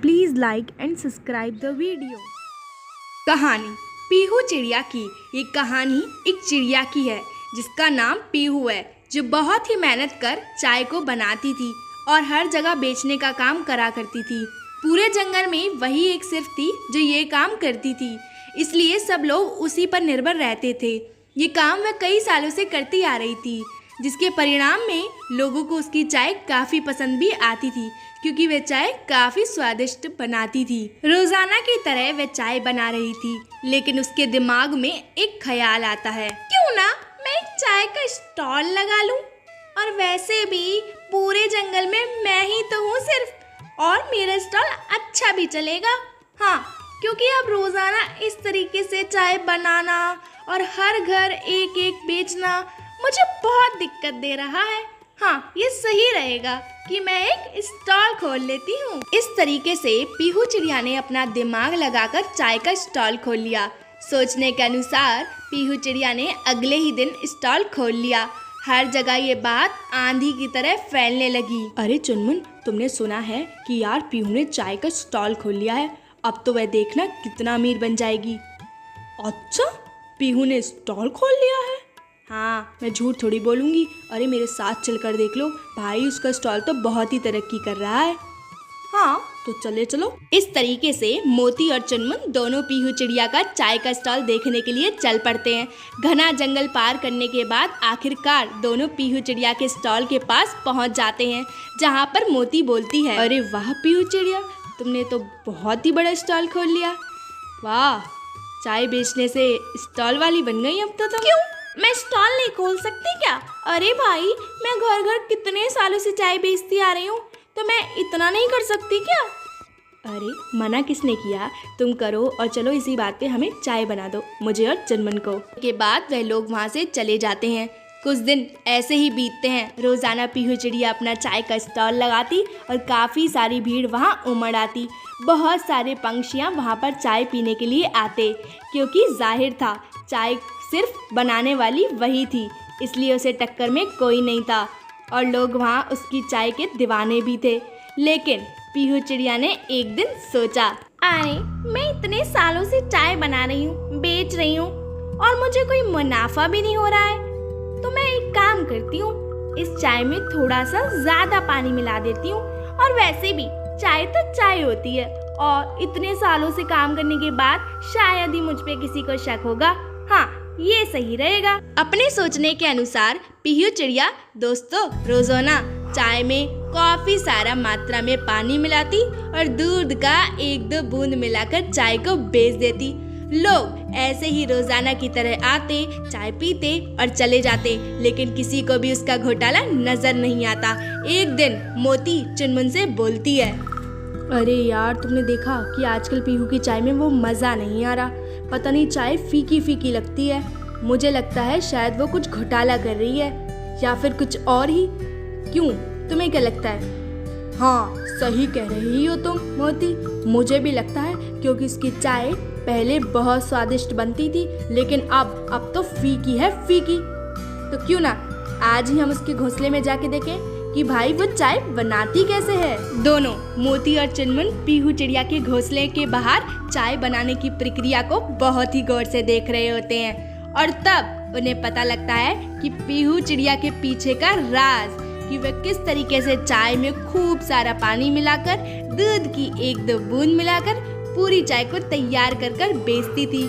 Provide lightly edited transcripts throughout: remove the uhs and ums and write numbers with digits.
Please like and subscribe the video. कहानी पीहू चिड़िया की। ये कहानी एक चिड़िया की है जिसका नाम पीहू है, जो बहुत ही मेहनत कर चाय को बनाती थी और हर जगह बेचने का काम करा करती थी। पूरे जंगल में वही एक सिर्फ थी जो ये काम करती थी, इसलिए सब लोग उसी पर निर्भर रहते थे। ये काम वह कई सालों से करती आ रही थी, जिसके परिणाम में लोगों को उसकी चाय काफ़ी पसंद भी आती थी, क्योंकि वह चाय काफ़ी स्वादिष्ट बनाती थी। रोज़ाना की तरह वह चाय बना रही थी, लेकिन उसके दिमाग में एक ख्याल आता है, क्यों ना मैं एक चाय का स्टॉल लगा लूं। और वैसे भी पूरे जंगल में मैं ही तो हूँ सिर्फ, और मेरा स्टॉल अच्छा भी चलेगा। हाँ, क्योंकि अब रोज़ाना इस तरीके से चाय बनाना और हर घर एक एक बेचना मुझे बहुत दिक्कत दे रहा है। हाँ, ये सही रहेगा कि मैं एक स्टॉल खोल लेती हूँ। इस तरीके से पीहू चिड़िया ने अपना दिमाग लगाकर चाय का स्टॉल खोल लिया। सोचने के अनुसार पीहू चिड़िया ने अगले ही दिन स्टॉल खोल लिया। हर जगह ये बात आंधी की तरह फैलने लगी। अरे चुनमुन, तुमने सुना है कि यार पीहू ने चाय का स्टॉल खोल लिया है, अब तो वह देखना कितना अमीर बन जाएगी। अच्छा, पीहू ने स्टॉल खोल लिया है? हाँ, मैं झूठ थोड़ी बोलूँगी। अरे मेरे साथ चलकर देख लो भाई, उसका स्टॉल तो बहुत ही तरक्की कर रहा है। हाँ, तो चलो। इस तरीके से मोती और चुनमुन दोनों पीहू चिड़िया का चाय का स्टॉल देखने के लिए चल पड़ते हैं। घना जंगल पार करने के बाद आखिरकार दोनों पीहू चिड़िया के स्टॉल के पास पहुंच जाते हैं, जहां पर मोती बोलती है, अरे वाह पीहू चिड़िया, तुमने तो बहुत ही बड़ा स्टॉल खोल लिया। वाह, चाय बेचने से स्टॉल वाली बन गई अब तो तुम। क्यों, मैं स्टॉल नहीं खोल सकती क्या? अरे भाई, मैं घर घर कितने सालों से चाय बेचती आ रही हूँ, तो मैं इतना नहीं कर सकती क्या? अरे मना किसने किया, तुम करो और चलो इसी बात पे हमें चाय बना दो, मुझे और चुनमुन को। के बाद वह लोग वहाँ से चले जाते हैं। कुछ दिन ऐसे ही बीतते हैं। रोज़ाना पीहू चिड़िया अपना चाय का स्टॉल लगाती और काफ़ी सारी भीड़ वहाँ उमड़ आती। बहुत सारे पंछियाँ वहाँ पर चाय पीने के लिए आते, क्योंकि जाहिर था चाय सिर्फ बनाने वाली वही थी, इसलिए उसे टक्कर में कोई नहीं था और लोग वहाँ उसकी चाय के दीवाने भी थे। लेकिन पीहू चिड़िया ने एक दिन सोचा, अरे मैं इतने सालों से चाय बना रही हूँ, बेच रही हूँ और मुझे कोई मुनाफा भी नहीं हो रहा है, तो मैं एक काम करती हूँ, इस चाय में थोड़ा सा ज़्यादा पानी मिला देती हूँ। और वैसे भी चाय तो चाय होती है, और इतने सालों से काम करने के बाद शायद ही मुझ पे किसी को शक होगा। हाँ, ये सही रहेगा। अपने सोचने के अनुसार पीहू चिड़िया दोस्तों रोजाना चाय में काफी सारा मात्रा में पानी मिलाती और दूध का 1-2 बूंद मिलाकर चाय को बेच देती। लोग ऐसे ही रोजाना की तरह आते, चाय पीते और चले जाते, लेकिन किसी को भी उसका घोटाला नजर नहीं आता। एक दिन मोती चुनमुन से बोलती है, अरे यार, तुमने देखा कि आजकल पीहू की चाय में वो मज़ा नहीं आ रहा, पता नहीं चाय फीकी फीकी लगती है। मुझे लगता है शायद वो कुछ घोटाला कर रही है, या फिर कुछ और ही। क्यों, तुम्हें क्या लगता है? हाँ, सही कह रही हो तुम मोती, मुझे भी लगता है, क्योंकि इसकी चाय पहले बहुत स्वादिष्ट बनती थी, लेकिन अब तो फीकी है फीकी। तो क्यों ना आज ही हम उसके घोंसले में जाके देखें कि भाई वो चाय बनाती कैसे है। दोनों मोती और चुनमुन पीहू चिड़िया के घोंसले के बाहर चाय बनाने की प्रक्रिया को बहुत ही गौर से देख रहे होते हैं, और तब उन्हें पता लगता है कि पीहू चिड़िया के पीछे का राज, कि वह किस तरीके से चाय में खूब सारा पानी मिलाकर, दूध की 1-2 बूंद मिलाकर पूरी चाय को तैयार कर बेचती थी।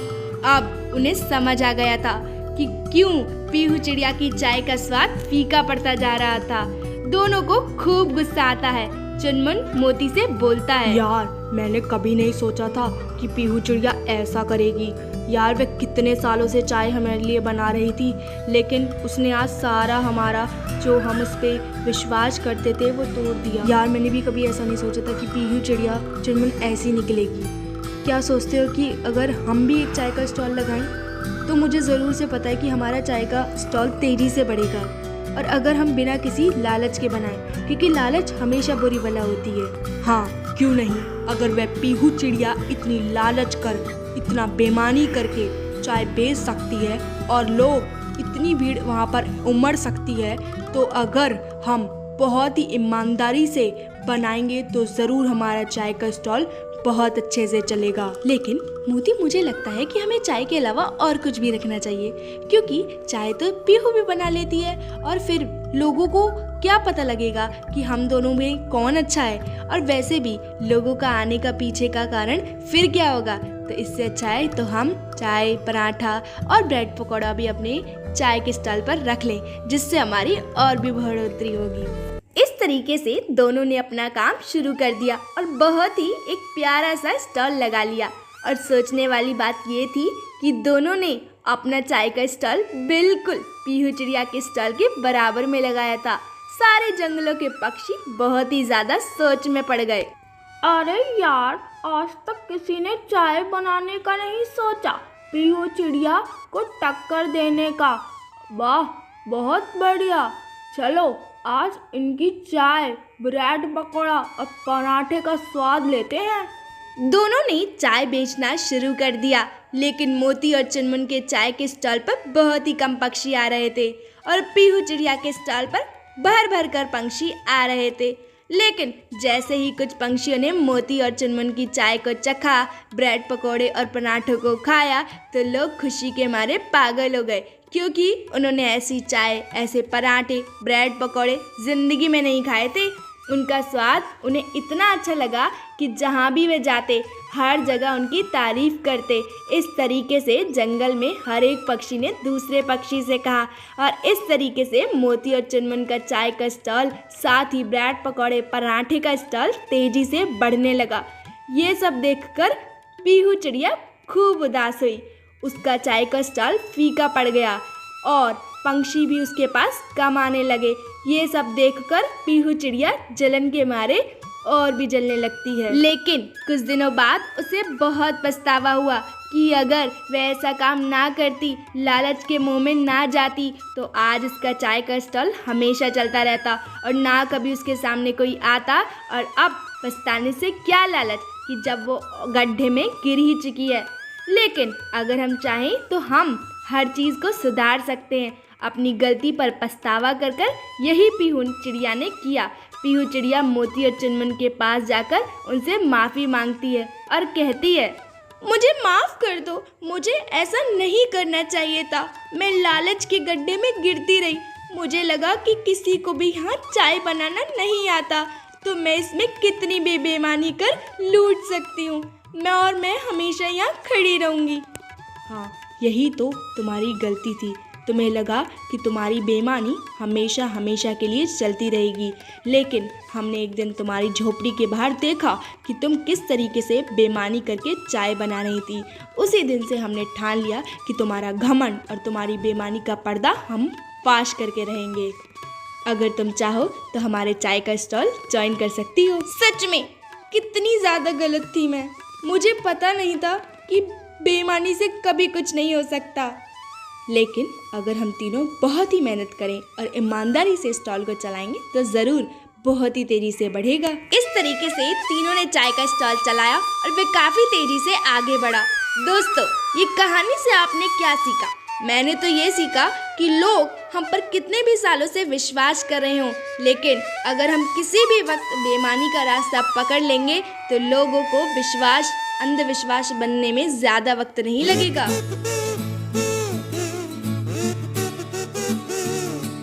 अब उन्हें समझ आ गया था कि क्यों पीहू चिड़िया की चाय का स्वाद फीका पड़ता जा रहा था। दोनों को खूब गुस्सा आता है। चुनमुन मोती से बोलता है, यार मैंने कभी नहीं सोचा था कि पीहू चिड़िया ऐसा करेगी। यार वह कितने सालों से चाय हमारे लिए बना रही थी, लेकिन उसने आज सारा हमारा जो हम उस पर विश्वास करते थे वो तोड़ दिया। यार मैंने भी कभी ऐसा नहीं सोचा था कि पीहू चिड़िया चुनमुन ऐसी निकलेगी। क्या सोचते हो कि अगर हम भी एक चाय का स्टॉल लगाएं, तो मुझे ज़रूर से पता है कि हमारा चाय का स्टॉल तेज़ी से बढ़ेगा, और अगर हम बिना किसी लालच के बनाएं, क्योंकि लालच हमेशा बुरी बला होती है। हाँ, क्यों नहीं, अगर वह पीहू चिड़िया इतनी लालच कर, इतना बेईमानी करके चाय बेच सकती है और लोग इतनी भीड़ वहाँ पर उमड़ सकती है, तो अगर हम बहुत ही ईमानदारी से बनाएंगे तो ज़रूर हमारा चाय का स्टॉल बहुत अच्छे से चलेगा। लेकिन मोती, मुझे लगता है कि हमें चाय के अलावा और कुछ भी रखना चाहिए, क्योंकि चाय तो पीहू भी बना लेती है और फिर लोगों को क्या पता लगेगा कि हम दोनों में कौन अच्छा है। और वैसे भी लोगों का आने का पीछे का कारण फिर क्या होगा, तो इससे अच्छा है तो हम चाय, पराठा और ब्रेड पकौड़ा भी अपने चाय के स्टॉल पर रख लें, जिससे हमारी और भी बढ़ोतरी होगी। इस तरीके से दोनों ने अपना काम शुरू कर दिया और बहुत ही एक प्यारा सा स्टॉल लगा लिया। और सोचने वाली बात ये थी कि दोनों ने अपना चाय का स्टॉल बिल्कुल पीहू चिड़िया के स्टॉल के बराबर में लगाया था। सारे जंगलों के पक्षी बहुत ही ज़्यादा सोच में पड़ गए। अरे यार, आज तक किसी ने चाय बनाने का नहीं सोचा, पीहू चिड़िया को टक्कर देने का। वाह, बहुत बढ़िया। चलो आज इनकी चाय, ब्रेड पकौड़ा और पराठे का स्वाद लेते हैं। दोनों ने चाय बेचना शुरू कर दिया, लेकिन मोती और चुनमुन के चाय के स्टॉल पर बहुत ही कम पक्षी आ रहे थे और पीहू चिड़िया के स्टॉल पर भर भर कर पंछी आ रहे थे। लेकिन जैसे ही कुछ पंछियों ने मोती और चुनमुन की चाय को चखा, ब्रेड पकौड़े और पराठों को खाया, तो लोग खुशी के मारे पागल हो गए, क्योंकि उन्होंने ऐसी चाय, ऐसे पराठे, ब्रेड पकौड़े ज़िंदगी में नहीं खाए थे। उनका स्वाद उन्हें इतना अच्छा लगा कि जहाँ भी वे जाते हर जगह उनकी तारीफ करते। इस तरीके से जंगल में हर एक पक्षी ने दूसरे पक्षी से कहा और इस तरीके से मोती और चुनमुन का चाय का स्टॉल, साथ ही ब्रेड पकौड़े, पराठे का स्टॉल तेज़ी से बढ़ने लगा। ये सब देखकर पीहू चिड़िया खूब उदास हुई। उसका चाय का स्टॉल फीका पड़ गया और पंछी भी उसके पास कम आने लगे। ये सब देखकर पीहू चिड़िया जलन के मारे और भी जलने लगती है। लेकिन कुछ दिनों बाद उसे बहुत पछतावा हुआ कि अगर वह ऐसा काम ना करती, लालच के मुंह में ना जाती, तो आज उसका चाय का स्टॉल हमेशा चलता रहता और ना कभी उसके सामने कोई आता। और अब पछताने से क्या लालच कि जब वो गड्ढे में गिर ही चुकी है। लेकिन अगर हम चाहें तो हम हर चीज़ को सुधार सकते हैं। अपनी गलती पर पछतावा कर कर यही पीहू चिड़िया ने किया। पीहू चिड़िया मोती और चुनमुन के पास जाकर उनसे माफ़ी मांगती है और कहती है, मुझे माफ़ कर दो, मुझे ऐसा नहीं करना चाहिए था। मैं लालच के गड्ढे में गिरती रही। मुझे लगा कि किसी को भी यहाँ चाय बनाना नहीं आता, तो मैं इसमें कितनी बेईमानी कर लूट सकती हूँ। मैं हमेशा यहाँ खड़ी रहूँगी। हाँ, यही तो तुम्हारी गलती थी। तुम्हें लगा कि तुम्हारी बेईमानी हमेशा हमेशा के लिए चलती रहेगी, लेकिन हमने एक दिन तुम्हारी झोपड़ी के बाहर देखा कि तुम किस तरीके से बेईमानी करके चाय बना रही थी। उसी दिन से हमने ठान लिया कि तुम्हारा घमंड और तुम्हारी बेईमानी का पर्दा हम फाश करके रहेंगे। अगर तुम चाहो तो हमारे चाय का स्टॉल ज्वाइन कर सकती हो। सच में कितनी ज़्यादा गलत थी मैं। मुझे पता नहीं था कि बेईमानी से कभी कुछ नहीं हो सकता। लेकिन अगर हम तीनों बहुत ही मेहनत करें और ईमानदारी से स्टॉल को चलाएंगे तो ज़रूर बहुत ही तेज़ी से बढ़ेगा। इस तरीके से तीनों ने चाय का स्टॉल चलाया और वे काफ़ी तेज़ी से आगे बढ़ा। दोस्तों, ये कहानी से आपने क्या सीखा? मैंने तो ये सीखा कि लोग हम पर कितने भी सालों से विश्वास कर रहे हों, लेकिन अगर हम किसी भी वक्त बेईमानी का रास्ता पकड़ लेंगे तो लोगों को अंधविश्वास बनने में ज़्यादा वक्त नहीं लगेगा।